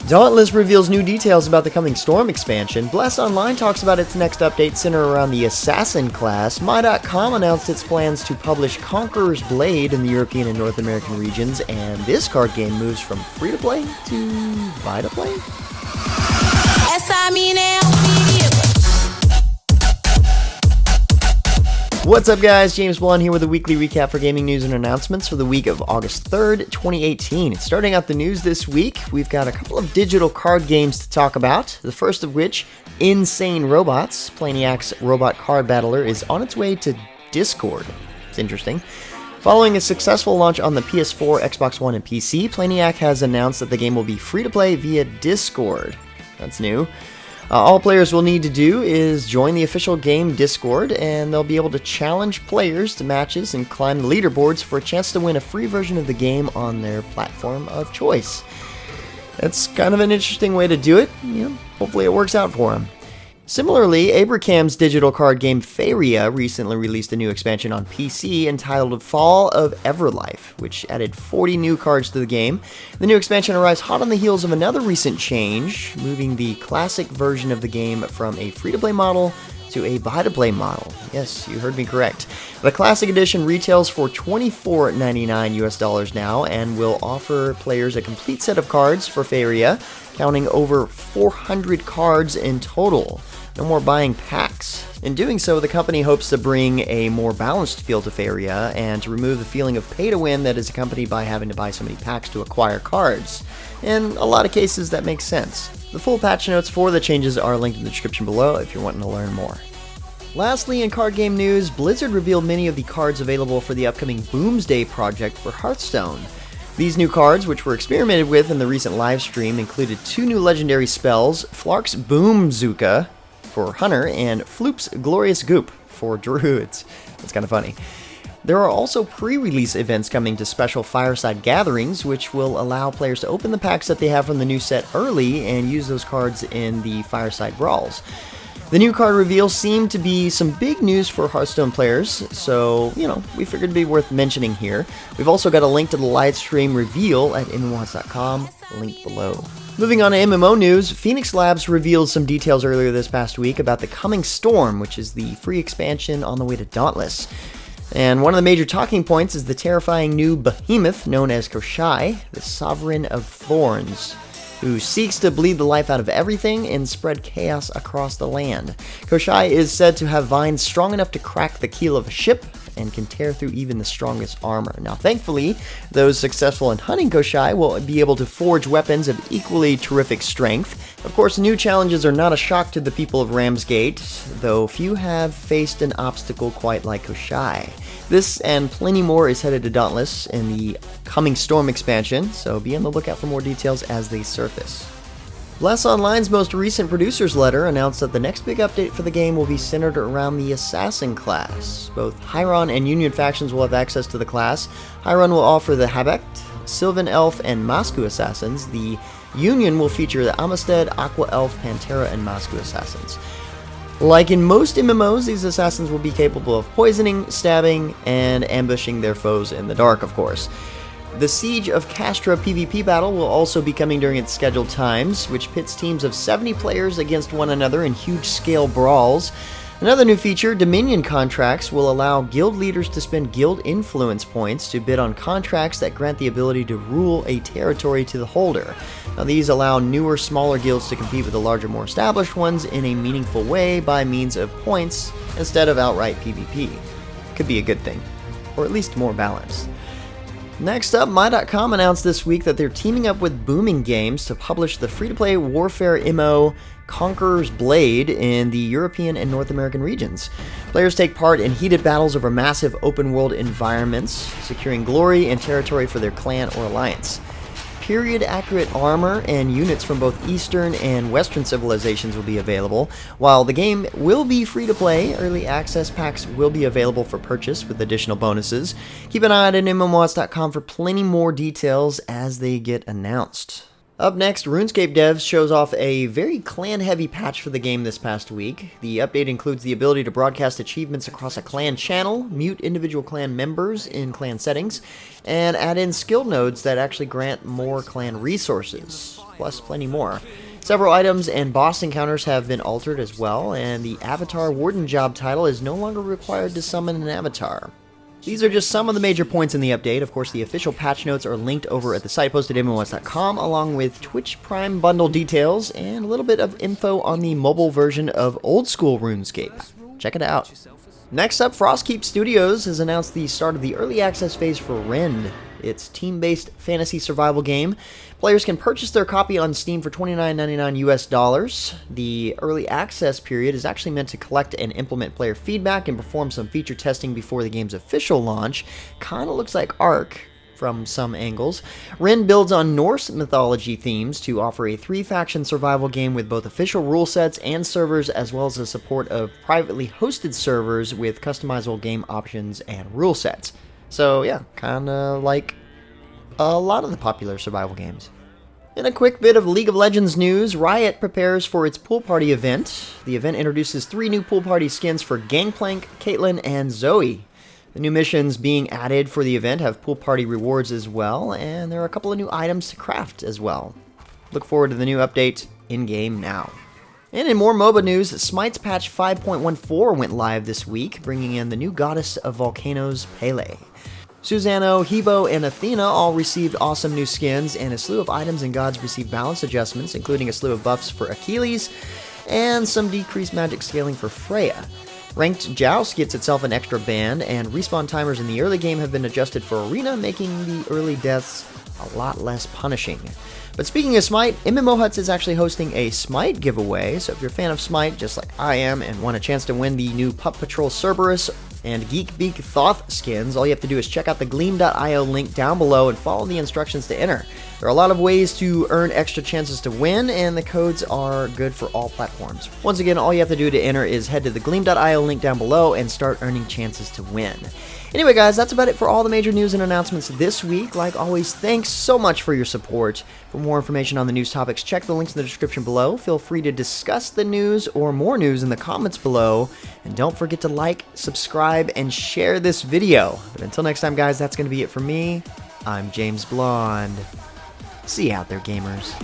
Dauntless reveals new details about the coming Storm expansion. Blast Online talks about its next update centered around the Assassin class. My.com announced its plans to publish Conquerors Blade in the European and North American regions, and this card game moves from free-to-play to buy-to-play? What's up, guys? James Blonde here with a weekly recap for gaming news and announcements for the week of August 3rd, 2018. Starting out the news this week, we've got a couple of digital card games to talk about. The first of which, Insane Robots. Planiac's robot card battler is on its way to Discord. It's interesting. Following a successful launch on the PS4, Xbox One, and PC, Planiac has announced that the game will be free-to-play via Discord. That's new. All players will need to do is join the official game Discord, and they'll be able to challenge players to matches and climb the leaderboards for a chance to win a free version of the game on their platform of choice. That's kind of an interesting way to do it. Hopefully it works out for them. Similarly, Abracam's digital card game Faeria recently released a new expansion on PC entitled Fall of Everlife, which added 40 new cards to the game. The new expansion arrives hot on the heels of another recent change, moving the classic version of the game from a free-to-play model to a buy-to-play model. Yes, you heard me correct. The classic edition retails for $24.99 US now and will offer players a complete set of cards for Faeria, counting over 400 cards in total. No more buying packs. In doing so, the company hopes to bring a more balanced feel to Faeria and to remove the feeling of pay-to-win that is accompanied by having to buy so many packs to acquire cards. In a lot of cases, that makes sense. The full patch notes for the changes are linked in the description below if you're wanting to learn more. Lastly, in card game news, Blizzard revealed many of the cards available for the upcoming Boomsday project for Hearthstone. These new cards, which were experimented with in the recent live stream, included 2 new legendary spells, Flark's Boomzooka for Hunter, and Floop's Glorious Goop for Druids. That's kind of funny. There are also pre-release events coming to special fireside gatherings, which will allow players to open the packs that they have from the new set early and use those cards in the fireside brawls. The new card reveals seem to be some big news for Hearthstone players, so, we figured it'd be worth mentioning here. We've also got a link to the live stream reveal at MMOHuts.com, link below. Moving on to MMO news, Phoenix Labs revealed some details earlier this past week about the coming Storm, which is the free expansion on the way to Dauntless. And one of the major talking points is the terrifying new behemoth known as Koshai, the Sovereign of Thorns, who seeks to bleed the life out of everything and spread chaos across the land. Koshai is said to have vines strong enough to crack the keel of a ship and can tear through even the strongest armor. Now, thankfully, those successful in hunting Koshai will be able to forge weapons of equally terrific strength. Of course, new challenges are not a shock to the people of Ramsgate, though few have faced an obstacle quite like Koshai. This and plenty more is headed to Dauntless in the coming Storm expansion, so be on the lookout for more details as they surface. Blast Online's most recent producer's letter announced that the next big update for the game will be centered around the Assassin class. Both Hyron and Union factions will have access to the class. Hyron will offer the Habekt, Sylvan Elf, and Masku assassins. The Union will feature the Amistad, Aqua Elf, Pantera, and Masku assassins. Like in most MMOs, these assassins will be capable of poisoning, stabbing, and ambushing their foes in the dark, of course. The Siege of Castra PvP battle will also be coming during its scheduled times, which pits teams of 70 players against one another in huge-scale brawls. Another new feature, Dominion contracts, will allow guild leaders to spend guild influence points to bid on contracts that grant the ability to rule a territory to the holder. Now, these allow newer, smaller guilds to compete with the larger, more established ones in a meaningful way by means of points instead of outright PvP. Could be a good thing, or at least more balanced. Next up, My.com announced this week that they're teaming up with Booming Games to publish the free-to-play warfare MMO Conquerors Blade in the European and North American regions. Players take part in heated battles over massive open-world environments, securing glory and territory for their clan or alliance. Period-accurate armor and units from both Eastern and Western civilizations will be available. While the game will be free-to-play, early access packs will be available for purchase with additional bonuses. Keep an eye out at MMOHuts.com for plenty more details as they get announced. Up next, Runescape devs shows off a very clan-heavy patch for the game this past week. The update includes the ability to broadcast achievements across a clan channel, mute individual clan members in clan settings, and add in skill nodes that actually grant more clan resources, plus plenty more. Several items and boss encounters have been altered as well, and the Avatar Warden job title is no longer required to summon an avatar. These are just some of the major points in the update. Of course, the official patch notes are linked over at the site post at MMOHuts.com, along with Twitch Prime bundle details and a little bit of info on the mobile version of old school RuneScape. Check it out. Next up, Frostkeep Studios has announced the start of the early access phase for Rend. It's team-based fantasy survival game. Players can purchase their copy on Steam for $29.99 US. The early access period is actually meant to collect and implement player feedback and perform some feature testing before the game's official launch. Kinda looks like Ark from some angles. Rend builds on Norse mythology themes to offer a 3-faction survival game with both official rule sets and servers, as well as the support of privately hosted servers with customizable game options and rule sets. So yeah, kinda like a lot of the popular survival games. In a quick bit of League of Legends news, Riot prepares for its pool party event. The event introduces 3 new pool party skins for Gangplank, Caitlyn, and Zoe. The new missions being added for the event have pool party rewards as well, and there are a couple of new items to craft as well. Look forward to the new update in-game now. And in more MOBA news, Smite's patch 5.14 went live this week, bringing in the new goddess of volcanoes, Pele. Susano, Hebo, and Athena all received awesome new skins, and a slew of items and gods received balance adjustments, including a slew of buffs for Achilles, and some decreased magic scaling for Freya. Ranked Joust gets itself an extra band, and respawn timers in the early game have been adjusted for Arena, making the early deaths a lot less punishing. But speaking of Smite, MMOHuts is actually hosting a Smite giveaway, so if you're a fan of Smite, just like I am, and want a chance to win the new Pup Patrol Cerberus and Geek, Beak, Thoth skins, all you have to do is check out the Gleam.io link down below and follow the instructions to enter. There are a lot of ways to earn extra chances to win, and the codes are good for all platforms. Once again, all you have to do to enter is head to the Gleam.io link down below and start earning chances to win. Anyway guys, that's about it for all the major news and announcements this week. Like always, thanks so much for your support. For more information on the news topics, check the links in the description below. Feel free to discuss the news or more news in the comments below. And don't forget to like, subscribe, and share this video. But until next time guys, that's going to be it for me. I'm James Blonde. See you out there, gamers.